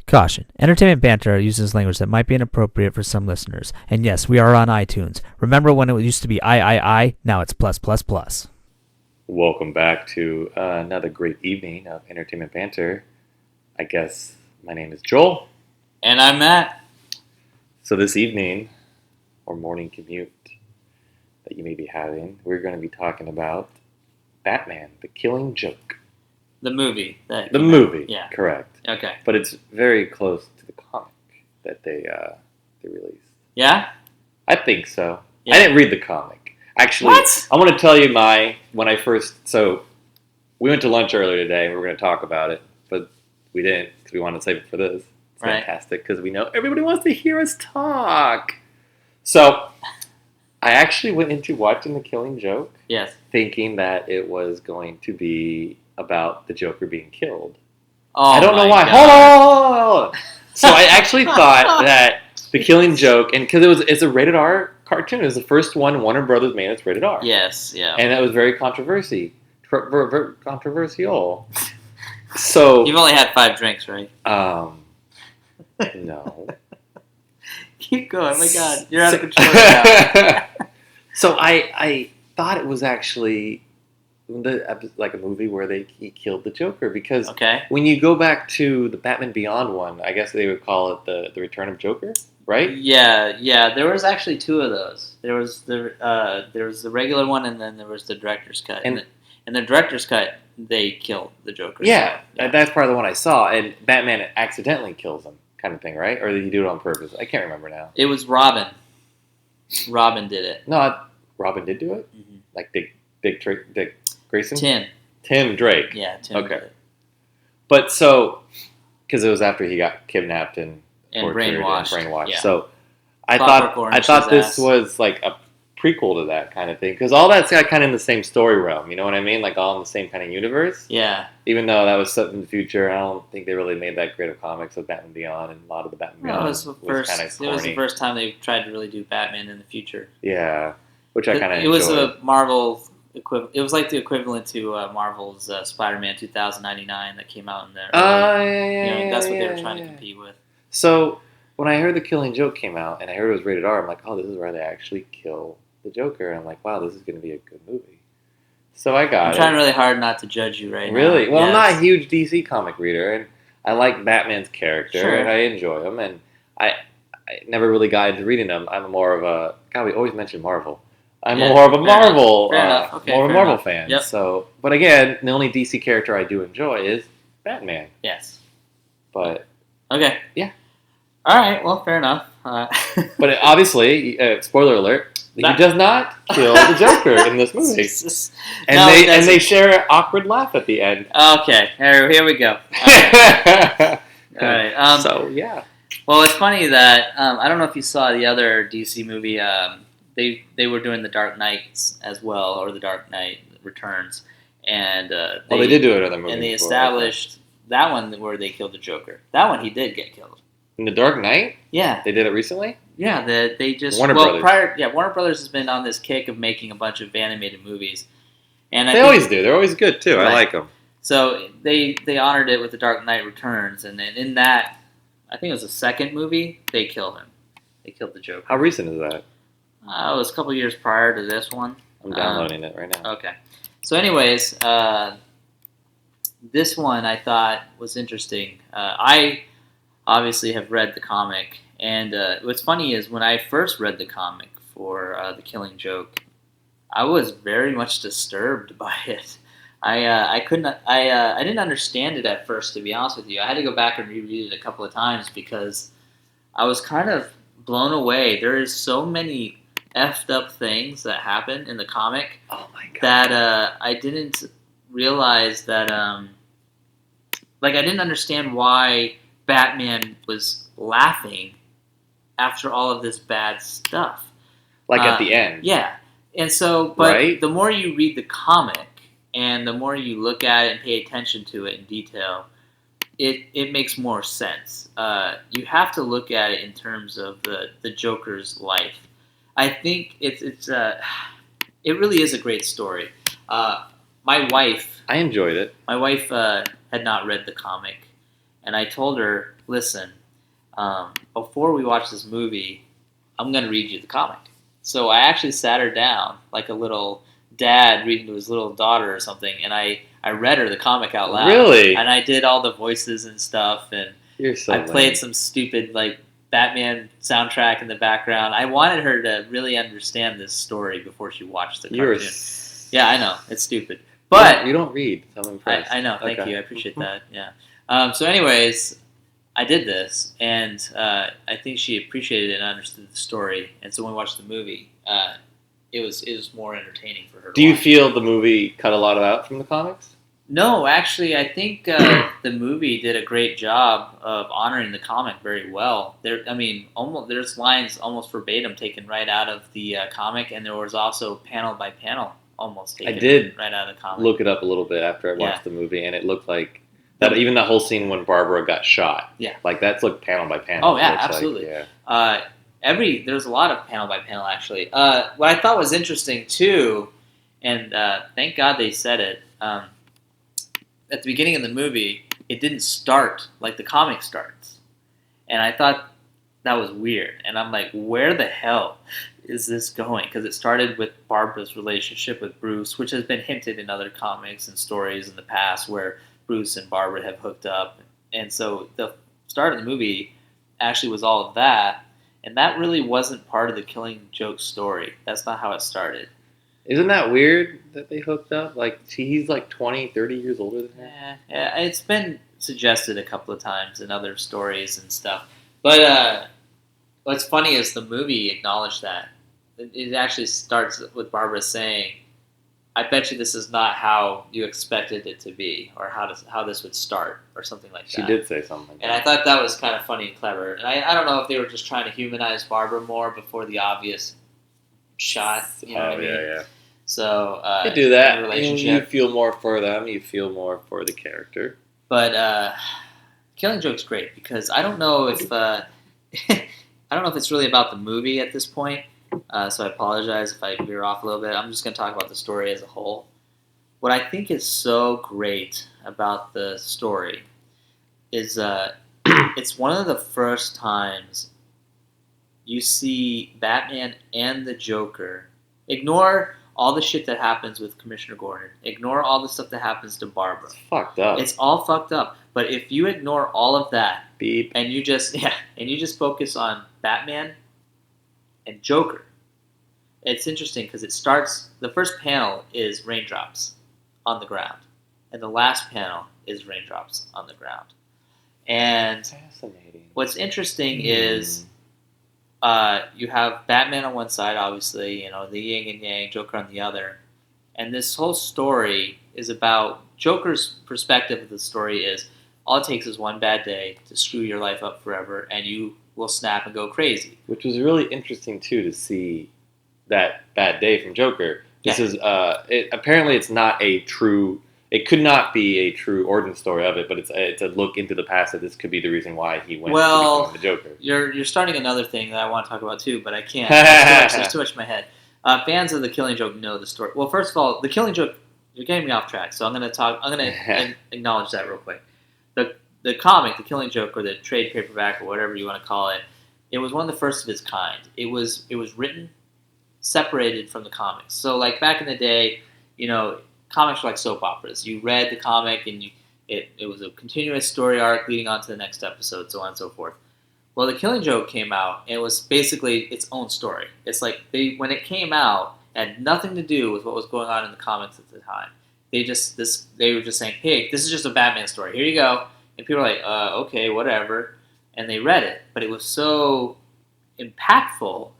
Caution. Entertainment Banter uses language that might be inappropriate for some listeners. And yes, we are on iTunes. Remember when it used to be I? Now it's plus plus plus. Welcome back to another great evening of Entertainment Banter. I guess my name is Joel. And I'm Matt. So this evening, or morning commute that you may be having, we're going to be talking about Batman, The Killing Joke. The movie. The movie, yeah. Correct. Okay. But it's very close to the comic that they released. Yeah? I think so. Yeah. I didn't read the comic. Actually, What? I want to tell you so we went to lunch earlier today and we were going to talk about it, but we didn't because we wanted to save it for this. It's right. Fantastic because we know everybody wants to hear us talk. So I actually went into watching The Killing Joke. Yes. Thinking that it was going to be about the Joker being killed. Oh, I don't know why. God. Hold on. So I actually thought that The Killing Joke, and because it's a rated R cartoon, it was the first one Warner Brothers made that's rated R. Yes, yeah. And that was very controversial. So You've only had 5 drinks, right? No. Keep going. Oh my God, you're out of control now. So I thought it was actually like a movie where he killed the Joker because Okay. when you go back to the Batman Beyond one, I guess they would call it the Return of Joker, right? Yeah. There was actually 2 of those. There was the regular one, and then there was the director's cut. And the director's cut, they killed the Joker. Yeah, so, that's part of the one I saw, and Batman accidentally kills him, kind of thing, right? Or did he do it on purpose? I can't remember now. It was Robin. Robin did it. No, Robin did do it. Mm-hmm. Like Dick Grayson. Tim Drake. Yeah, Tim. Okay. Did it. But because it was after he got kidnapped and brainwashed. Yeah. So I Clockwork thought Orange this ass. was like a prequel to that kind of thing because all that's kind of in the same story realm. You know what I mean? Like all in the same kind of universe. Yeah. Even though that was set in the future, I don't think they really made that great of comics of Batman Beyond, and a lot of the Batman Beyond it was the first time they tried to really do Batman in the future. Yeah, which I kind of enjoyed. It was a Marvel equivalent. It was like the equivalent to Marvel's Spider-Man 2099 that came out in there. That's what they were trying to compete with. So when I heard The Killing Joke came out and I heard it was rated R, I'm like, oh, this is where they actually kill the Joker. And I'm like, wow, this is going to be a good movie. So I got it. I'm trying really hard not to judge you right now. Really? Well, yes. I'm not a huge DC comic reader, and I like Batman's character, Sure. and I enjoy him, and I never really got into reading them. I'm more of a... God, we always mention Marvel. I'm more of a Marvel fan. Yep. So, but again, the only DC character I do enjoy is Batman. Yes. But... Okay. Yeah. All right. Well, fair enough. But obviously, spoiler alert, he does not kill the Joker in this movie. And they share an awkward laugh at the end. Okay. Here we go. All right. So, yeah. Well, it's funny that I don't know if you saw the other DC movie. They were doing the Dark Knights as well, or the Dark Knight Returns, and they did do another movie. And they established that one where they killed the Joker. That one he did get killed. In the Dark Knight? Yeah. They did it recently? Yeah, they just Warner Brothers. Warner Brothers has been on this kick of making a bunch of animated movies, and they always do. They're always good too. Right. I like them. So they honored it with the Dark Knight Returns, and then in that, I think it was the second movie, they killed him. They killed the Joker. How recent is that? It was a couple years prior to this one. I'm downloading it right now. Okay. So, anyways, this one I thought was interesting. I obviously have read the comic, and what's funny is when I first read the comic for The Killing Joke, I was very much disturbed by it. I didn't understand it at first, to be honest with you. I had to go back and reread it a couple of times because I was kind of blown away. There is so many effed up things that happen in the comic. Oh my God. That I didn't realize that I didn't understand why Batman was laughing after all of this bad stuff. Like at the end. Yeah. And so, but right? The more you read the comic and the more you look at it and pay attention to it in detail, it makes more sense. You have to look at it in terms of the Joker's life. I think it really is a great story. My wife... I enjoyed it. My wife had not read the comic, and I told her, listen, before we watch this movie, I'm going to read you the comic. So I actually sat her down like a little dad reading to his little daughter or something, and I read her the comic out loud. Really? And I did all the voices and stuff, and You're so I played lame. some stupid like Batman soundtrack in the background. I wanted her to really understand this story before she watched the You're cartoon. Yeah, I know it's stupid, but you don't read. I'm impressed. I know. Thank Okay. you. I appreciate that. Yeah. So, anyways, I did this, and I think she appreciated it and understood the story. And so when we watched the movie, it was more entertaining for her. Do you feel the movie cut a lot out from the comics? No, actually, I think the movie did a great job of honoring the comic very well. There's lines almost verbatim taken right out of the comic, and there was also panel by panel almost taken right out of the comic. Look it up a little bit after I watched the movie, and it looked like that. Even the whole scene when Barbara got shot. Yeah, like that's looked panel by panel. Oh yeah, absolutely. Like, yeah. There's a lot of panel by panel actually. What I thought was interesting too, and thank God they said it. At the beginning of the movie, it didn't start like the comic starts. And I thought that was weird. And I'm like, where the hell is this going? Because it started with Barbara's relationship with Bruce, which has been hinted in other comics and stories in the past where Bruce and Barbara have hooked up. And so the start of the movie actually was all of that. And that really wasn't part of the Killing Joke story. That's not how it started. Isn't that weird that they hooked up? Like, he's like 20, 30 years older than her? Yeah, it's been suggested a couple of times in other stories and stuff. But what's funny is the movie acknowledged that. It actually starts with Barbara saying, I bet you this is not how you expected it to be, or how this would start, or something like that. She did say something like and I thought that was kind of funny and clever. And I don't know if they were just trying to humanize Barbara more before the obvious shot. You know what I mean? Yeah. So you do that. Relationship. You feel more for them. You feel more for the character. But Killing Joke's great because I don't know if I don't know if it's really about the movie at this point. So I apologize if I veer off a little bit. I'm just going to talk about the story as a whole. What I think is so great about the story is it's one of the first times you see Batman and the Joker. Ignore all the shit that happens with Commissioner Gordon. Ignore all the stuff that happens to Barbara. It's fucked up. It's all fucked up. But if you ignore all of that, beep, and you just focus on Batman and Joker, it's interesting because it starts. The first panel is raindrops on the ground, and the last panel is raindrops on the ground. And fascinating. What's interesting is you have Batman on one side, obviously, the yin and yang, Joker on the other. And this whole story is about Joker's perspective of the story is all it takes is one bad day to screw your life up forever, and you will snap and go crazy. Which was really interesting, too, to see that bad day from Joker. This is, apparently it's not a true... It could not be a true origin story of it, but it's a look into the past that this could be the reason why he went to become the Joker. You're starting another thing that I want to talk about too, but I can't. There's too much in my head. Fans of The Killing Joke know the story. Well, first of all, The Killing Joke, you're getting me off track, so I'm going to acknowledge that real quick. The comic, The Killing Joke, or the trade paperback, or whatever you want to call it, it was one of the first of its kind. It was written separated from the comics. So, like back in the day, comics were like soap operas. You read the comic, and it was a continuous story arc leading on to the next episode, so on and so forth. Well, The Killing Joke came out, and it was basically its own story. It's like when it came out, it had nothing to do with what was going on in the comics at the time. They were just saying, hey, this is just a Batman story. Here you go. And people were like, okay, whatever. And they read it. But it was so impactful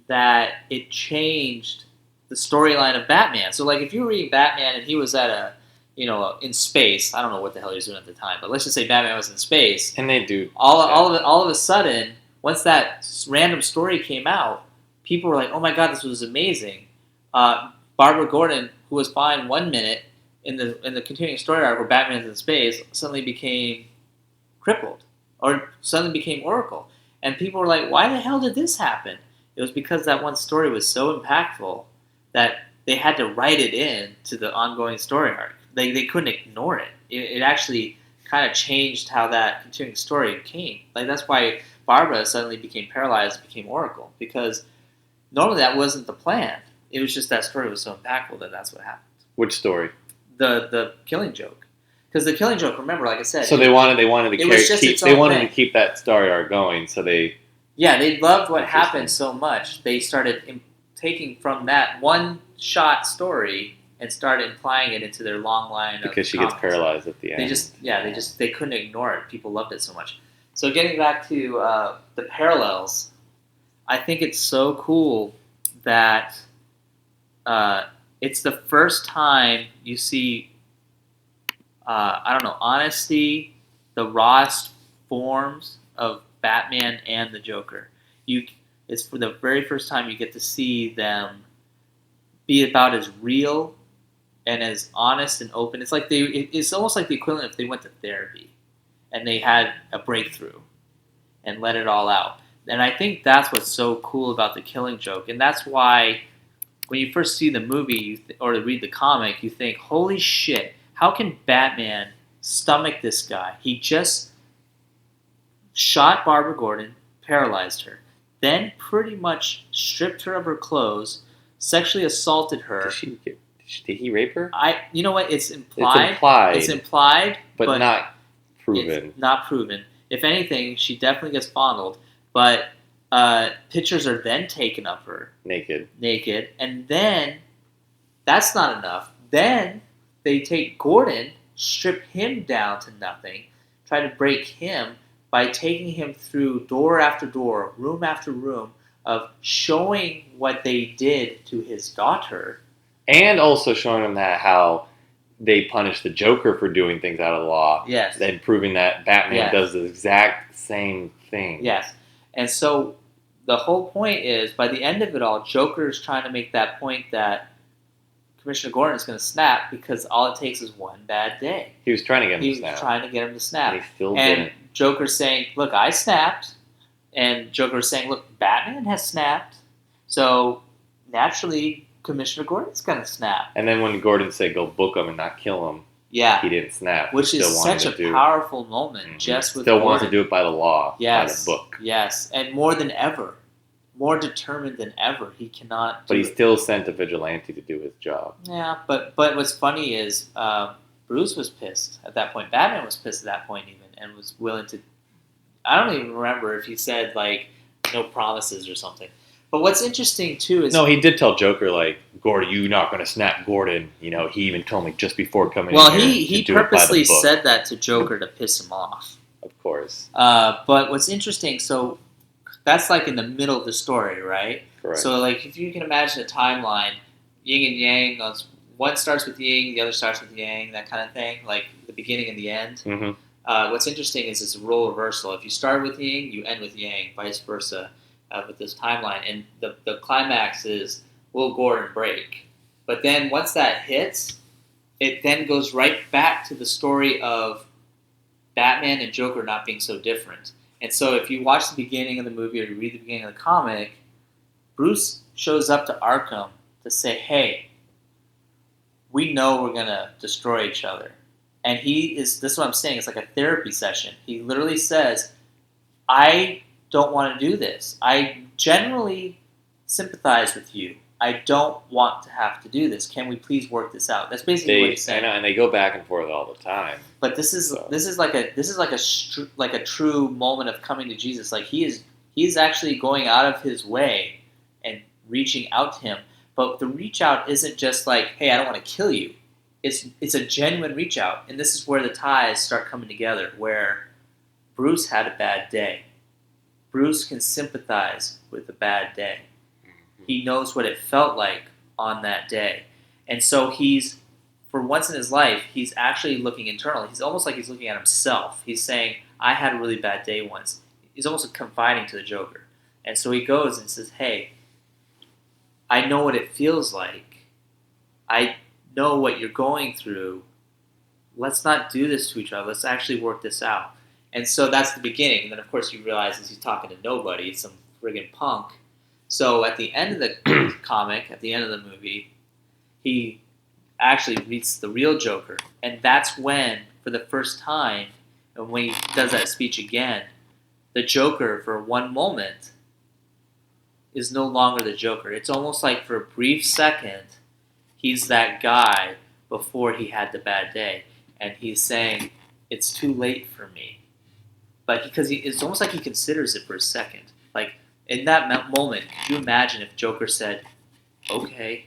that it changed the storyline of Batman. So, like, if you were reading Batman and he was at in space, I don't know what the hell he was doing at the time, but let's just say Batman was in space. And they do. All of a sudden, once that random story came out, people were like, oh my God, this was amazing. Barbara Gordon, who was fine 1 minute in the continuing story arc where Batman's in space, suddenly became crippled or suddenly became Oracle. And people were like, why the hell did this happen? It was because that one story was so impactful that they had to write it in to the ongoing story arc. They couldn't ignore it. It actually kind of changed how that continuing story came. Like that's why Barbara suddenly became paralyzed, became Oracle, because normally that wasn't the plan. It was just that story was so impactful that that's what happened. Which story? The Killing Joke, because the Killing Joke, remember, like I said, so they wanted to keep that story arc going. So they loved what happened so much. They started taking from that one shot story and started implying it into their long line of because she comics. gets paralyzed at the end. They couldn't ignore it. People loved it so much. So getting back to the parallels, I think it's so cool that it's the first time you see, honesty, the rawest forms of Batman and the Joker. It's for the very first time you get to see them be about as real and as honest and open. It's like it's almost like the equivalent if they went to therapy and they had a breakthrough and let it all out. And I think that's what's so cool about the Killing Joke, and that's why when you first see the movie or read the comic, you think, "Holy shit! How can Batman stomach this guy? He just shot Barbara Gordon, paralyzed her, then pretty much stripped her of her clothes, sexually assaulted her." Did he rape her? You know what? It's implied. It's implied, but not proven. It's not proven. If anything, she definitely gets fondled. But pictures are then taken of her naked, and then that's not enough. Then they take Gordon, strip him down to nothing, try to break him by taking him through door after door, room after room, of showing what they did to his daughter. And also showing them how they punish the Joker for doing things out of the law. Yes. And proving that Batman does the exact same thing. Yes. And so the whole point is, by the end of it all, Joker is trying to make that point that Commissioner Gordon is going to snap because all it takes is one bad day. He was trying to get him to snap. He was trying to get him to snap. And he still didn't. Joker's saying, "Look, I snapped." And Joker's saying, "Look, Batman has snapped. So naturally, Commissioner Gordon's going to snap." And then when Gordon said, "Go book him and not kill him," he didn't snap. Which is such a powerful moment. Mm-hmm. Just with still Gordon. wants to do it by the law, by the book. Yes, and more than ever. More determined than ever. He cannot But he still sent a vigilante to do his job. Yeah, but what's funny is Bruce was pissed at that point. Batman was pissed at that point even, and was willing to... I don't even remember if he said, like, no promises or something. But what's interesting, too, is... No, he did tell Joker, like, "Gordon, you're not going to snap Gordon." You know, he even told me just before coming in here he purposely said that to Joker to piss him off. Of course. But what's interesting, so... That's like in the middle of the story, right? Correct. So, like, if you can imagine a timeline, yin and yang, one starts with yin, the other starts with yang, that kind of thing, like the beginning and the end. Mm-hmm. What's interesting is it's a role reversal. If you start with yin, you end with yang, vice versa, with this timeline. And the climax is, will Gordon break? But then once that hits, it then goes right back to the story of Batman and Joker not being so different. And so if you watch the beginning of the movie or you read the beginning of the comic, Bruce shows up to Arkham to say, "Hey, we know we're going to destroy each other." And this is what I'm saying, it's like a therapy session. He literally says, "I don't want to do this. I generally sympathize with you. I don't want to have to do this. Can we please work this out?" That's basically what he's saying. I know, and they go back and forth all the time. But this is like a true moment of coming to Jesus. Like he's actually going out of his way and reaching out to him. But the reach out isn't just like, "Hey, I don't want to kill you." It's a genuine reach out, and this is where the ties start coming together. Where Bruce had a bad day. Bruce can sympathize with a bad day. He knows what it felt like on that day. And so for once in his life, he's actually looking internal. He's almost like he's looking at himself. He's saying, "I had a really bad day once." He's almost confiding to the Joker. And so he goes and says, "Hey, I know what it feels like. I know what you're going through. Let's not do this to each other. Let's actually work this out." And so that's the beginning. And then, of course, you realize he's talking to nobody, some friggin' punk. So at the end of the comic, at the end of the movie, he actually meets the real Joker. And that's when, for the first time, And when he does that speech again, the Joker, for one moment, is no longer the Joker. It's almost like for a brief second, he's that guy before he had the bad day. And he's saying, it's too late for me. But it's almost like he considers it for a second. Like, in that moment, could you imagine if Joker said, okay,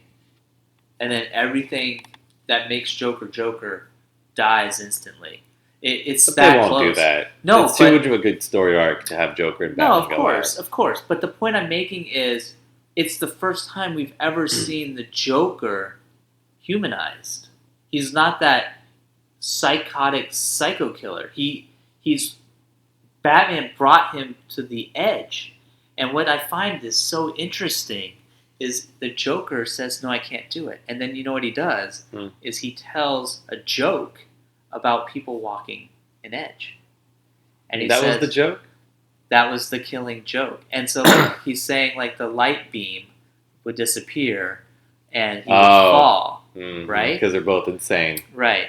and then everything that makes Joker Joker dies instantly? It's But that they won't close. do that. No, it's too much of a good story arc to have Joker and Batman go of course. But the point I'm making is, it's the first time we've ever seen the Joker humanized. He's not that psychotic psycho killer. He's Batman brought him to the edge. And what I find is so interesting is the Joker says, no, I can't do it. And then you know what he does? Is he tells a joke about people walking an edge. And he That says, was the joke? that was the killing joke. And so like, he's saying like the light beam would disappear and he would fall. Right? Because they're both insane. Right.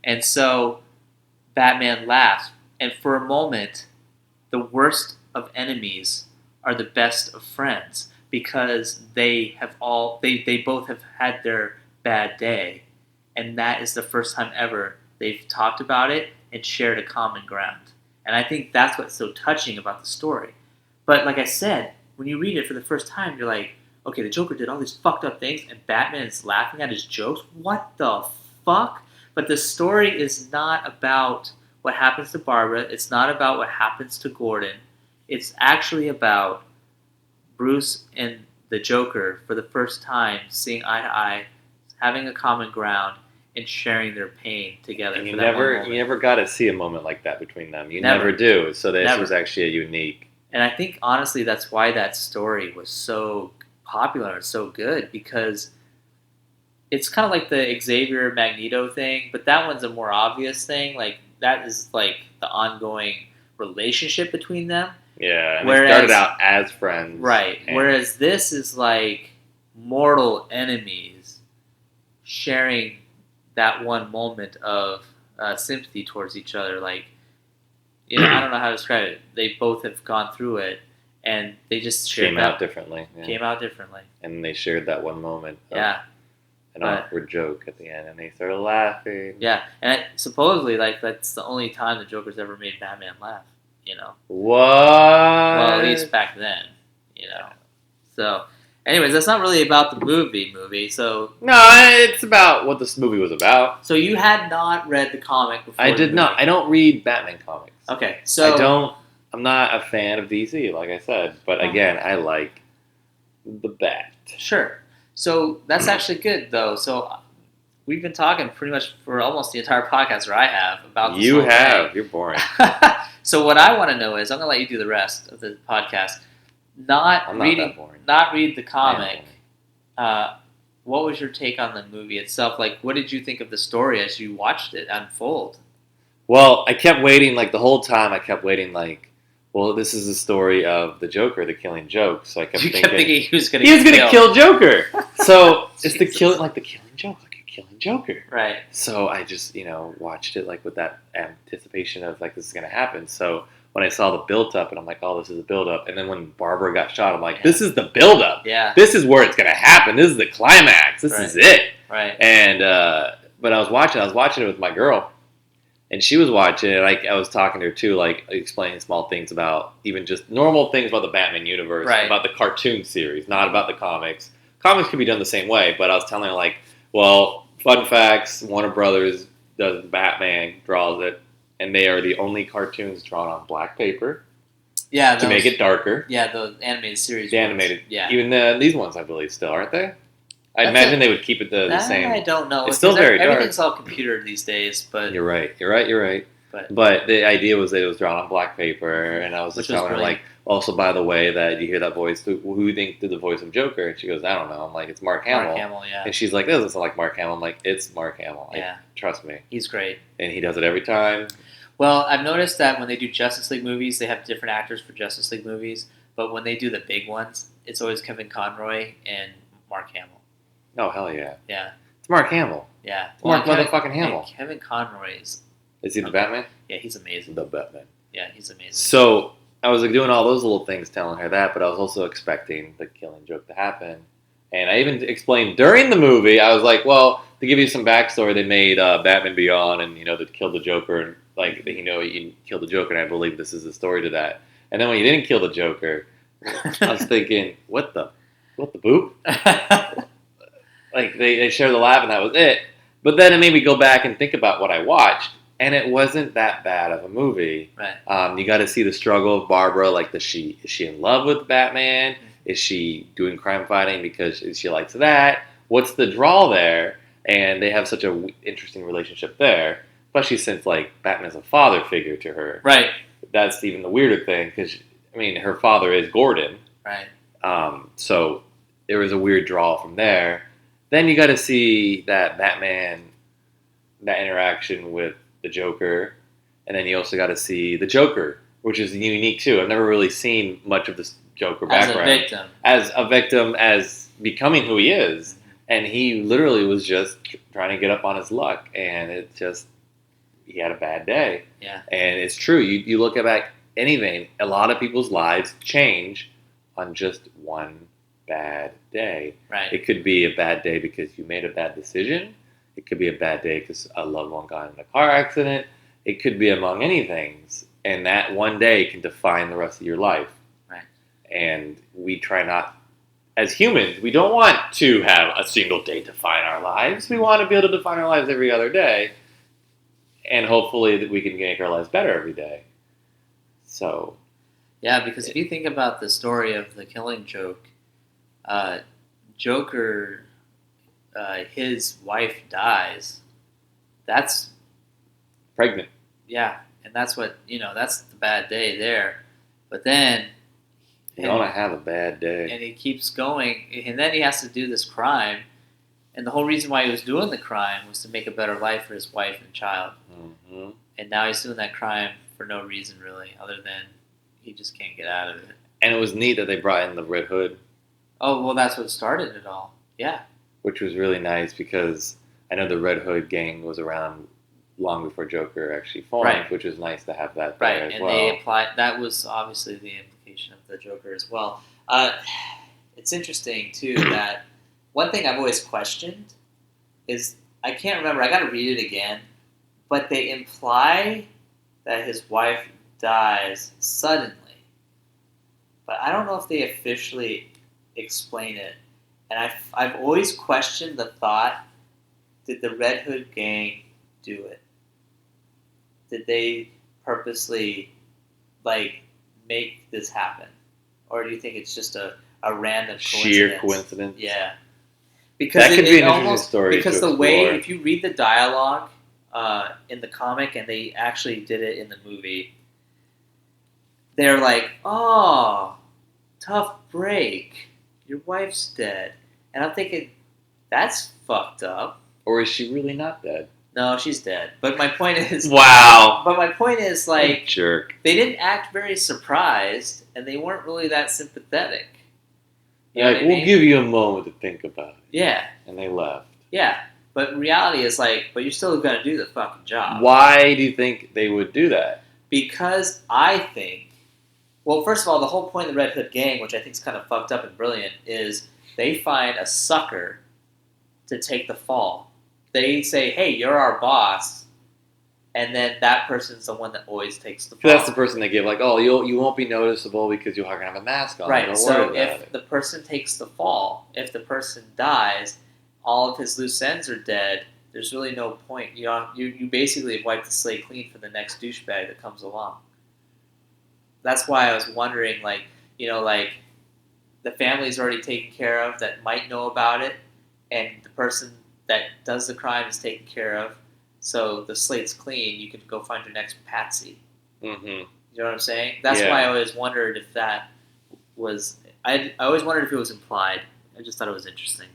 And so Batman laughs. And for a moment, the worst of enemies are the best of friends, because they both have had their bad day, and that is the first time ever they've talked about it and shared a common ground. And I think that's what's so touching about the story. But like I said, when you read it for the first time, you're like, okay, the Joker did all these fucked up things, and Batman is laughing at his jokes. What the fuck? But the story is not about what happens to Barbara. It's not about what happens to Gordon. It's actually about Bruce and the Joker for the first time seeing eye to eye, having a common ground, and sharing their pain together. And you for that one never moment. got to see a moment like that between them. You Never. never do. So this Never. was actually a unique. And I think honestly that's why that story was so popular and so good, because it's kind of like the Xavier Magneto thing, but that one's a more obvious thing. Like, that is like the ongoing relationship between them. Yeah, and Whereas- they started out as friends. Right. and- Whereas this is like mortal enemies sharing that one moment of sympathy towards each other. Like, you know, I don't know how to describe it. They both have gone through it, and they just shared came out differently. Yeah. Came out differently. And they shared that one moment. Of Yeah. an but- awkward joke at the end, and they started laughing. Yeah. And supposedly, like, that's the only time the Joker's ever made Batman laugh. You know. What? Well, at least back then. You know. So, anyways, that's not really about the movie. So, No, it's about what this movie was about. so you had not read the comic before. I the did not. movie. I don't read Batman comics. Okay, so I don't. I'm not a fan of DC, like I said. But Oh. again, I like the Bat. Sure. So that's actually good, though. So we've been talking pretty much for almost the entire podcast, or I have, about this You whole have. You're boring. thing. So what I want to know is, I'm going to let you do the rest of the podcast. I'm not that boring. Not read the I am comic. boring. What was your take on the movie itself? Like, what did you think of the story as you watched it unfold? Well, I kept waiting, like, the whole time. I kept waiting, like, well, this is the story of the Joker, the killing joke. So I kept You thinking, kept thinking he was going to kill Joker. So it's the Jesus. killing joke, like a killing Joker. Right. So I just, watched it, like, with that anticipation of, like, this is going to happen. So when I saw the build-up, and I'm like, oh, this is the build-up. And then when Barbara got shot, I'm like, this is the build-up. Yeah. This is where it's going to happen. This is the climax. This is it. Right. And but I was watching it with my girl, and she was watching it. Like, I was talking to her too, like explaining small things about even just normal things about the Batman universe, Right. about the cartoon series, not about the comics. Comics can be done the same way, but I was telling her, like, well, fun facts: Warner Brothers does Batman, draws it, and they are the only cartoons drawn on black paper Yeah. to make it darker. Yeah, the animated series. The ones. animated, Yeah. Even these ones, I believe, still aren't they? I That's imagine they would keep it the same. I don't know. It's still because very dark. Everything's all computer these days, but You're right. But- But the idea was that it was drawn on black paper, and I was Which just was telling her, brilliant. like, also, by the way, that you hear that voice, who do you think did the voice of Joker? And she goes, I don't know. I'm like, it's Mark Hamill. Mark Hamill, yeah. And she's like, this doesn't sound like Mark Hamill. I'm like, it's Mark Hamill. Like, Yeah. trust me. He's great. And he does it every time. Well, I've noticed that when they do Justice League movies, they have different actors for Justice League movies, but when they do the big ones, it's always Kevin Conroy and Mark Hamill. Oh, hell yeah. Yeah. It's Mark Hamill. Yeah. Mark Kevin- motherfucking Hamill. Kevin Conroy is Is he the Okay. Batman? Yeah, he's amazing. The Batman. Yeah, he's amazing. So I was like doing all those little things, telling her that, but I was also expecting the Killing Joke to happen. And I even explained during the movie, I was like, well, to give you some backstory, they made Batman Beyond, and they killed the Joker, and like you killed the Joker, and I believe this is the story to that. And then when you didn't kill the Joker, I was thinking, what the boop? Like they shared the laugh, and that was it. But then it made me go back and think about what I watched, and it wasn't that bad of a movie. Right. You got to see the struggle of Barbara. Like, is she in love with Batman? Is she doing crime fighting because she likes that? What's the draw there? And they have such a interesting relationship there, especially since like Batman's a father figure to her. Right. That's even the weirder thing because I mean her father is Gordon. Right. So there was a weird draw from there. Then you got to see that Batman, that interaction with the Joker, and then you also got to see the Joker, which is unique too. I've never really seen much of this Joker background as a victim, as becoming who he is, and he literally was just trying to get up on his luck, and he had a bad day. Yeah, and it's true. You look at back anything, a lot of people's lives change on just one bad day. Right. It could be a bad day because you made a bad decision. It could be a bad day because a loved one got in a car accident. It could be among any things. And that one day can define the rest of your life. Right. And we try not, as humans, we don't want to have a single day define our lives. We want to be able to define our lives every other day. And hopefully that we can make our lives better every day. So. Yeah, because if you think about the story of the Killing Joke, Joker, his wife dies. That's pregnant. Yeah, and that's what that's the bad day there. But then you're gonna have a bad day, and he keeps going, and then he has to do this crime, and the whole reason why he was doing the crime was to make a better life for his wife and child. Mm-hmm. And now he's doing that crime for no reason really, other than he just can't get out of it. And it was neat that they brought in the Red Hood. Oh, well, that's what started it all. Yeah. Which was really nice because I know the Red Hood gang was around long before Joker actually formed, right. Which was nice to have that there as and well. They applied. That was obviously the implication of the Joker as well. It's interesting too that one thing I've always questioned is I can't remember. I got to read it again, but they imply that his wife dies suddenly, but I don't know if they officially explain it. And I've always questioned the thought: did the Red Hood gang do it? Did they purposely make this happen, or do you think it's just a random sheer coincidence? Yeah, because that could be an interesting story. Because the way, if you read the dialogue in the comic, and they actually did it in the movie, they're like, "Oh, tough break. Your wife's dead," and I'm thinking, that's fucked up. Or is she really not dead? No, she's dead. But my point is... Wow. But my point is, like... jerk. They didn't act very surprised, and they weren't really that sympathetic. You know we'll give you a moment to think about it. Yeah. And they left. Yeah. But reality is but you're still going to do the fucking job. Why do you think they would do that? Because I think... Well, first of all, the whole point of the Red Hood gang, which I think is kind of fucked up and brilliant, is they find a sucker to take the fall. They say, "Hey, you're our boss," and then that person's the one that always takes the fall. That's the person they give, like, "Oh, you won't be noticeable because you're gonna have a mask on." Right. So if the person takes the fall, if the person dies, all of his loose ends are dead. There's really no point. You basically have wiped the slate clean for the next douchebag that comes along. That's why I was wondering, the family's already taken care of that might know about it, and the person that does the crime is taken care of, so the slate's clean. You can go find your next patsy. Mm-hmm. You know what I'm saying? That's why I always wondered if that was... I always wondered if it was implied. I just thought it was interesting.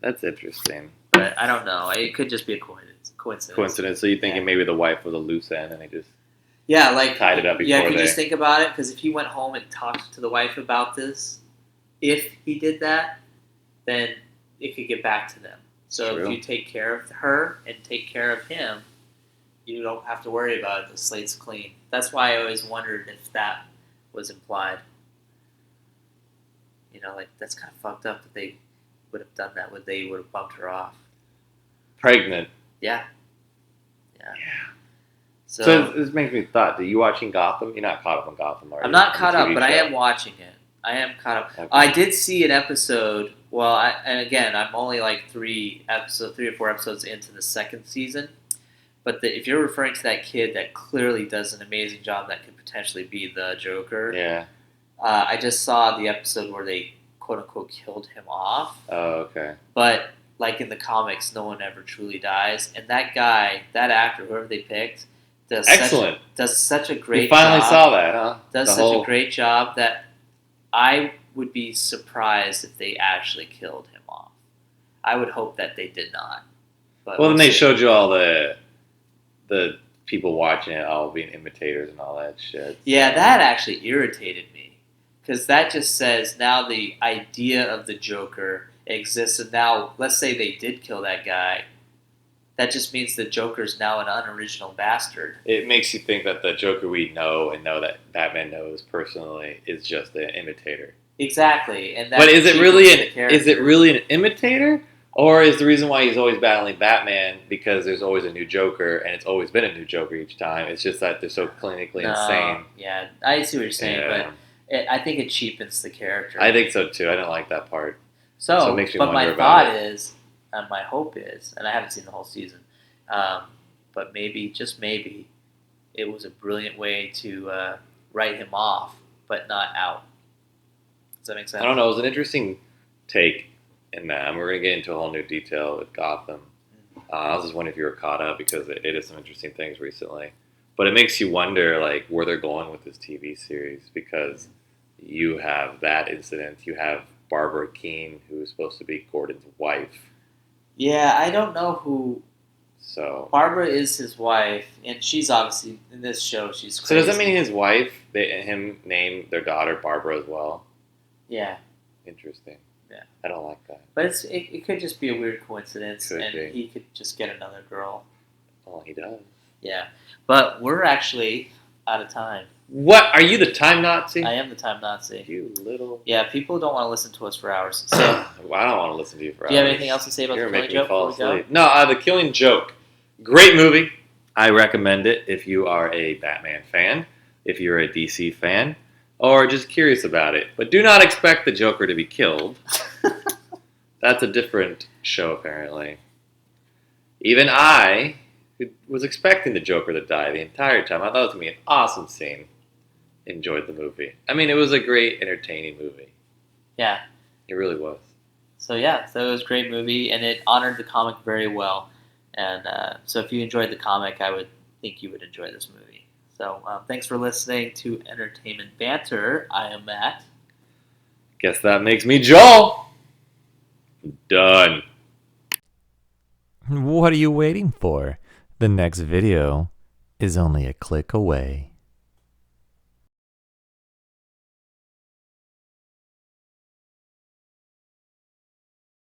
That's interesting. But I don't know. It could just be a coincidence. So you're thinking maybe the wife was a loose end and they just tied it up before could you just think about it? Because if he went home and talked to the wife about this, if he did that, then it could get back to them. So True. If you take care of her and take care of him, you don't have to worry about it. The slate's clean. That's why I always wondered if that was implied. You know, like that's kind of fucked up that they would have done that. They would have bumped her off. Pregnant. Yeah. Yeah. So this makes me thought. Are you watching Gotham? You're not caught up on Gotham, are you? I'm not caught The up, TV but I show? am watching it. I am caught up. Okay. I did see an episode. Well, and again, I'm only like 3 or 4 episodes into the second season. But if you're referring to that kid that clearly does an amazing job, that could potentially be the Joker. Yeah. I just saw the episode where they quote unquote killed him off. Oh, okay. But like in the comics, no one ever truly dies, and that guy, that actor, whoever they picked, does Excellent. such a great. You finally job, saw that, huh? Does such a great job that I would be surprised if they actually killed him off. I would hope that they did not. But Well, then we'll they see. showed you all the people watching it all being imitators and all that shit. Yeah, that actually irritated me because that just says now the idea of the Joker exists, and now let's say they did kill that guy. That just means the Joker's now an unoriginal bastard. It makes you think that the Joker we know and know that Batman knows personally is just an imitator. Exactly, and that But is it cheapens the really an imitator, or is the reason why he's always battling Batman because there's always a new Joker and it's always been a new Joker each time? It's just that they're so clinically insane. Yeah, I see what you're saying, Yeah. but I think it cheapens the character. I think so too. I didn't like that part. So. So it makes me but my wonder about thought it. is, and my hope is, and I haven't seen the whole season, but maybe, just maybe, it was a brilliant way to write him off, but not out. Does that make sense? I don't know. It was an interesting take in that. And we're going to get into a whole new detail with Gotham. I was just wondering if you were caught up because it did some interesting things recently. But it makes you wonder, like, where they're going with this TV series because you have that incident. You have Barbara Keene, who is supposed to be Gordon's wife. Yeah, I don't know who. So Barbara is his wife, and she's obviously in this show. She's crazy. So does that mean his wife, him name their daughter Barbara as well? Yeah, Interesting. Yeah. I don't like that. but it could just be a weird coincidence, Could and be. he could just get another girl. Oh, he does. Yeah, but we're actually out of time. What? Are you the time Nazi? I am the time Nazi. You little... Yeah, people don't want to listen to us for hours. So, Well, I don't want to listen to you for hours. do you have anything else to say about You're the Killing making me Joke fall before we go? asleep. No, The Killing Joke. Great movie. I recommend it if you are a Batman fan, if you're a DC fan, or just curious about it. But do not expect the Joker to be killed. That's a different show, apparently. Even I was expecting the Joker to die the entire time. I thought it was going to be an awesome scene. Enjoyed the movie. I mean, it was a great, entertaining movie. Yeah. It really was. So yeah, so it was a great movie, and it honored the comic very well. And so if you enjoyed the comic, I would think you would enjoy this movie. So thanks for listening to Entertainment Banter. I am Matt. Guess that makes me Joel. Done. What are you waiting for? The next video is only a click away.